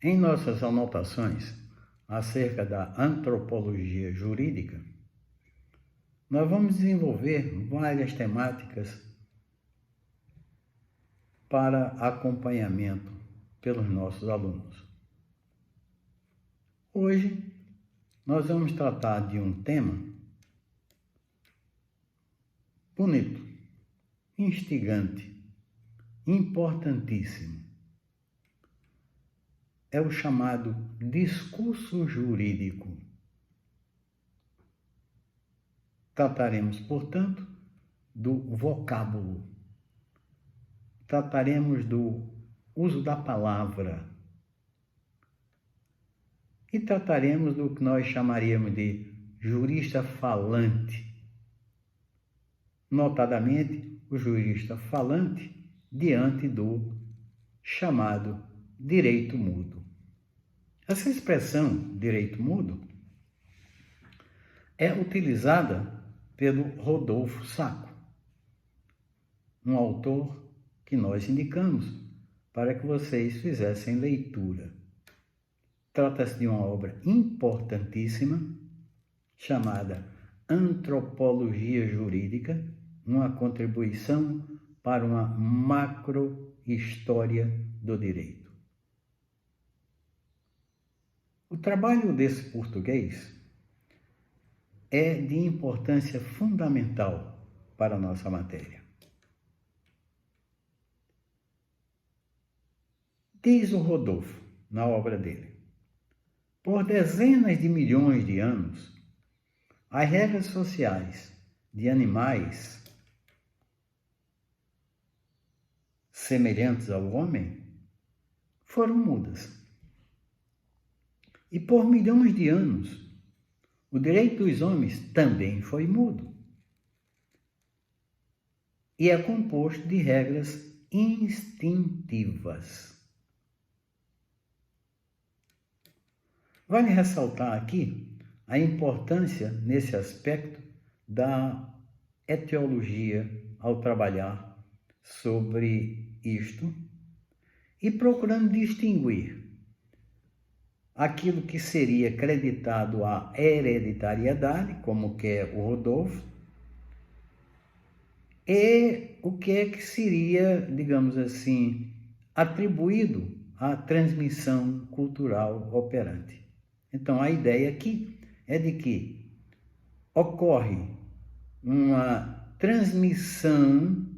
Em nossas anotações acerca da antropologia jurídica, nós vamos desenvolver várias temáticas para acompanhamento pelos nossos alunos. Hoje, nós vamos tratar de um tema bonito, instigante, importantíssimo. É o chamado discurso jurídico. Trataremos, portanto, do vocábulo. Trataremos do uso da palavra. E trataremos do que nós chamaríamos de jurista falante. Notadamente, o jurista falante diante do chamado direito mudo. Essa expressão, direito mudo, é utilizada pelo Rodolfo Sacco, um autor que nós indicamos para que vocês fizessem leitura. Trata-se de uma obra importantíssima chamada Antropologia Jurídica, uma contribuição para uma macro-história do direito. O trabalho desse português é de importância fundamental para a nossa matéria. Diz o Rodolfo, na obra dele: por dezenas de milhões de anos, as regras sociais de animais semelhantes ao homem foram mudas. E por milhões de anos, o direito dos homens também foi mudo. E é composto de regras instintivas. Vale ressaltar aqui a importância, nesse aspecto, da etiologia ao trabalhar sobre isto e procurando distinguir aquilo que seria acreditado à hereditariedade, como quer o Rodolfo, e o que é que seria, digamos assim, atribuído à transmissão cultural operante. Então, a ideia aqui é de que ocorre uma transmissão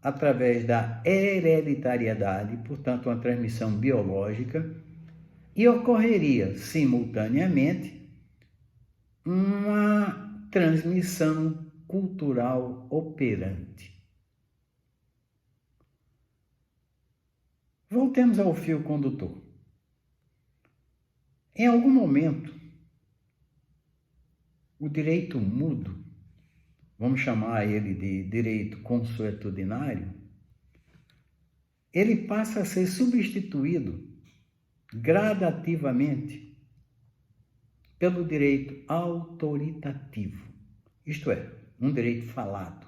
através da hereditariedade, portanto, uma transmissão biológica, e ocorreria simultaneamente uma transmissão cultural operante. Voltemos ao fio condutor. Em algum momento, o direito mudo, vamos chamar ele de direito consuetudinário, ele passa a ser substituído gradativamente pelo direito autoritativo, isto é, um direito falado.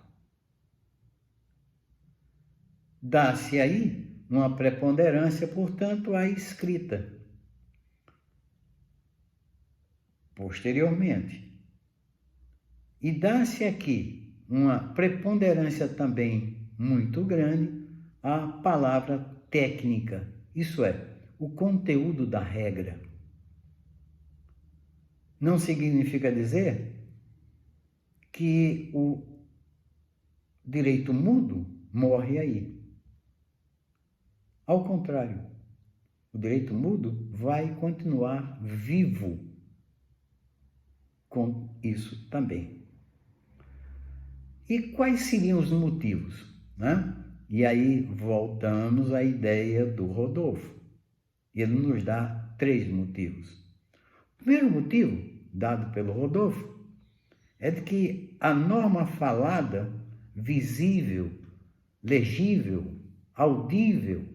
Dá-se aí uma preponderância, portanto, à escrita. Posteriormente, e dá-se aqui uma preponderância também muito grande à palavra técnica, isso é, o conteúdo da regra. Não significa dizer que o direito mudo morre aí. Ao contrário, o direito mudo vai continuar vivo com isso também. E quais seriam os motivos, né? E aí voltamos à ideia do Rodolfo. Ele nos dá 3 motivos. O primeiro motivo, dado pelo Rodolfo, é de que a norma falada, visível, legível, audível,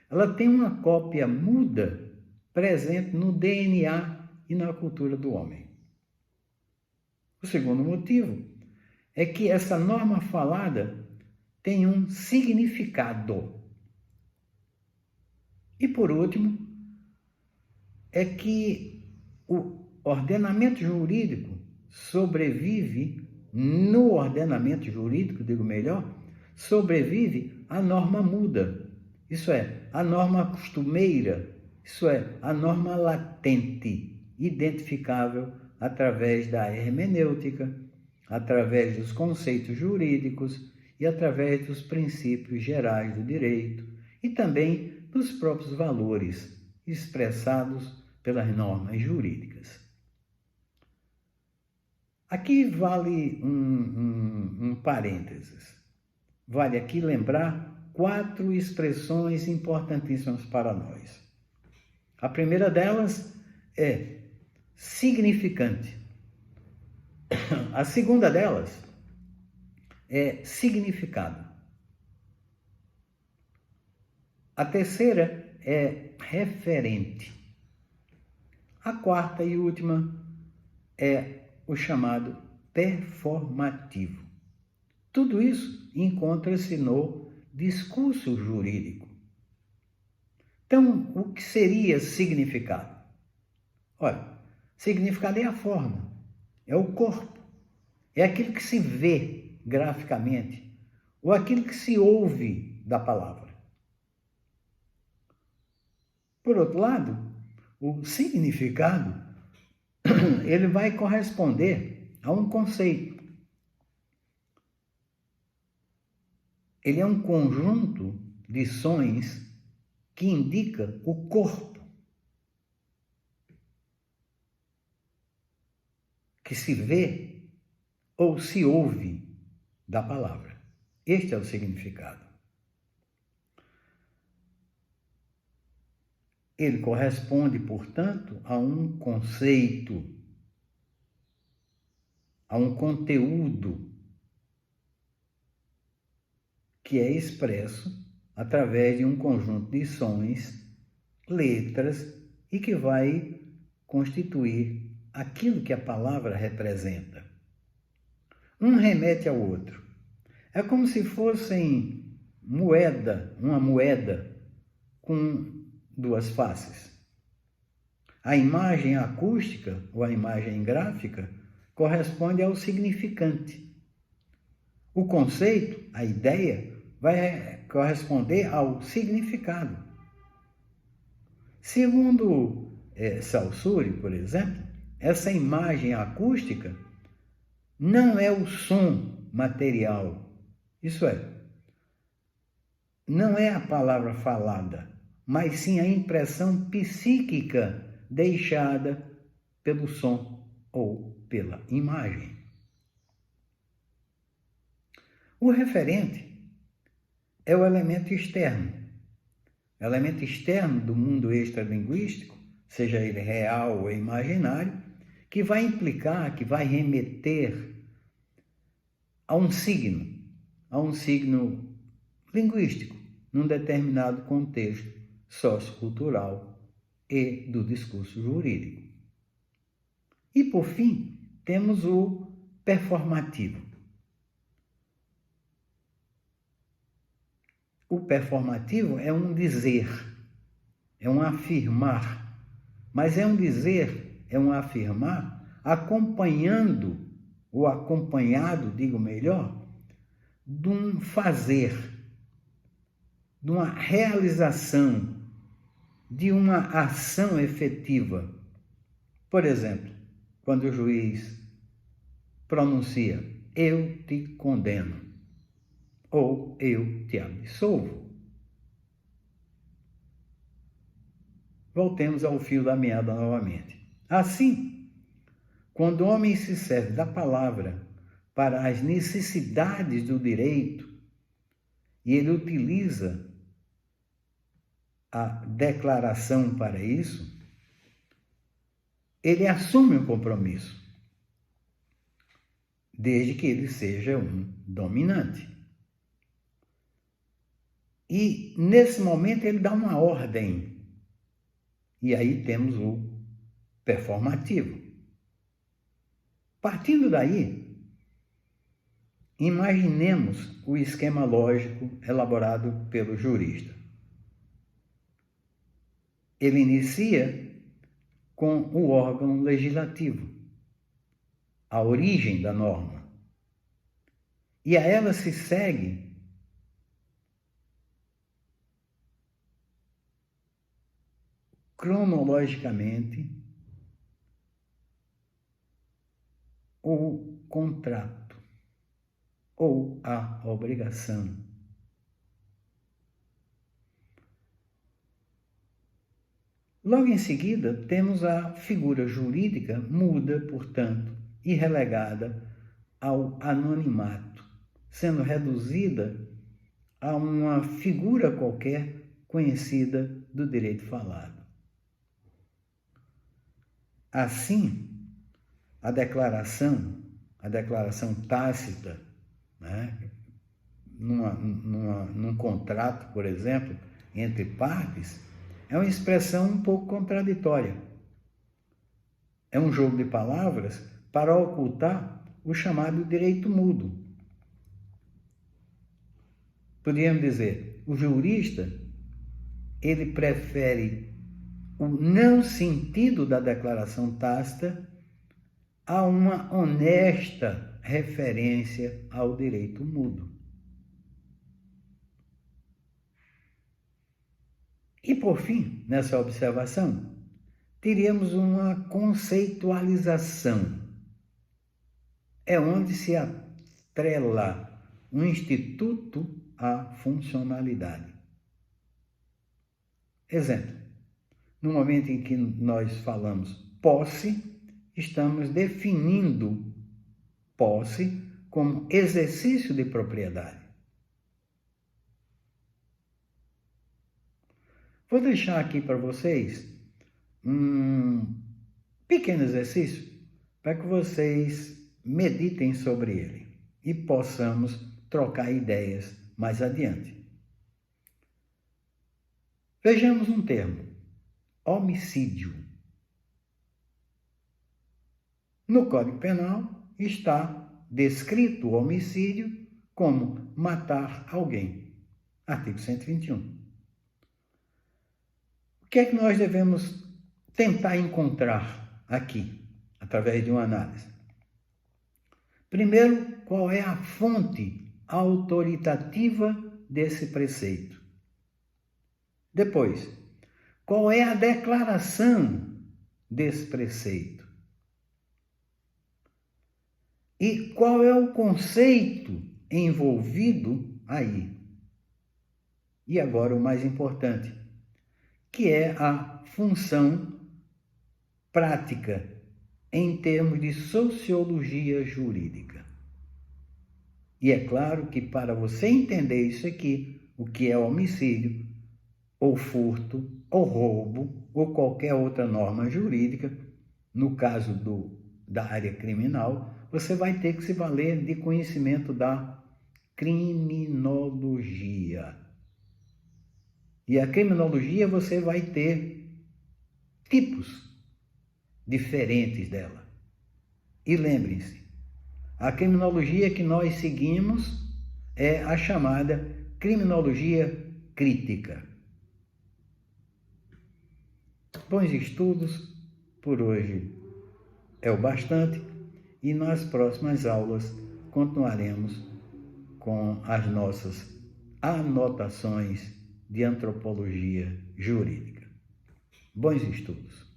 ela tem uma cópia muda presente no DNA e na cultura do homem. O segundo motivo é que essa norma falada tem um significado. E por último, é que o ordenamento jurídico sobrevive, no ordenamento jurídico, digo melhor, sobrevive a norma muda, isso é, a norma costumeira, isso é, a norma latente, identificável através da hermenêutica, através dos conceitos jurídicos e através dos princípios gerais do direito e também dos próprios valores expressados pelas normas jurídicas. Aqui vale um parênteses. Vale aqui lembrar 4 expressões importantíssimas para nós. A primeira delas é significante. A segunda delas é significado. A terceira é referente. A quarta e última é o chamado performativo. Tudo isso encontra-se no discurso jurídico. Então, o que seria significado? Olha, significado é a forma, é o corpo, é aquilo que se vê graficamente, ou aquilo que se ouve da palavra. Por outro lado, o significado, ele vai corresponder a um conceito. Ele é um conjunto de sons que indica o corpo, que se vê ou se ouve da palavra. Este é o significado. Ele corresponde, portanto, a um conceito, a um conteúdo que é expresso através de um conjunto de sons, letras, e que vai constituir aquilo que a palavra representa. Um remete ao outro. É como se fossem uma moeda com 2 faces. A imagem acústica ou a imagem gráfica corresponde ao significante. O conceito, a ideia, vai corresponder ao significado. Segundo Saussure, por exemplo, essa imagem acústica não é o som material, isso é, não é a palavra falada, mas sim a impressão psíquica deixada pelo som ou pela imagem. O referente é o elemento externo do mundo extralinguístico, seja ele real ou imaginário, que vai implicar, que vai remeter a um signo linguístico, num determinado contexto sociocultural e do discurso jurídico. E, por fim, temos o performativo. O performativo é um dizer, é um afirmar, mas é um dizer, é um afirmar acompanhando, ou acompanhado, digo melhor, de um fazer, de uma realização, de uma ação efetiva. Por exemplo, quando o juiz pronuncia, eu te condeno, ou eu te absolvo. Voltemos ao fio da meada novamente. Assim, quando o homem se serve da palavra para as necessidades do direito, e ele utiliza a declaração para isso, ele assume um compromisso, desde que ele seja um dominante. E, nesse momento, ele dá uma ordem. E aí temos o performativo. Partindo daí, imaginemos o esquema lógico elaborado pelo jurista. Ele inicia com o órgão legislativo, a origem da norma. E a ela se segue cronologicamente o contrato ou a obrigação. Logo em seguida, temos a figura jurídica muda, portanto, e relegada ao anonimato, sendo reduzida a uma figura qualquer conhecida do direito falado. Assim, a declaração tácita, né, num contrato, por exemplo, entre partes, é uma expressão um pouco contraditória. É um jogo de palavras para ocultar o chamado direito mudo. Poderíamos dizer, o jurista, ele prefere o não sentido da declaração tácita a uma honesta referência ao direito mudo. E, por fim, nessa observação, teríamos uma conceitualização. É onde se atrela um instituto à funcionalidade. Exemplo, no momento em que nós falamos posse, estamos definindo posse como exercício de propriedade. Vou deixar aqui para vocês um pequeno exercício para que vocês meditem sobre ele e possamos trocar ideias mais adiante. Vejamos um termo: homicídio. No Código Penal está descrito o homicídio como matar alguém. Artigo 121. O que é que nós devemos tentar encontrar aqui, através de uma análise? Primeiro, qual é a fonte autoritativa desse preceito? Depois, qual é a declaração desse preceito? E qual é o conceito envolvido aí? E agora o mais importante, que é a função prática em termos de sociologia jurídica. E é claro que para você entender isso aqui, o que é homicídio, ou furto, ou roubo, ou qualquer outra norma jurídica, no caso da área criminal, você vai ter que se valer de conhecimento da criminologia. E a criminologia você vai ter tipos diferentes dela. E lembrem-se, a criminologia que nós seguimos é a chamada criminologia crítica. Bons estudos, por hoje é o bastante, e nas próximas aulas continuaremos com as nossas anotações de antropologia jurídica. Bons estudos!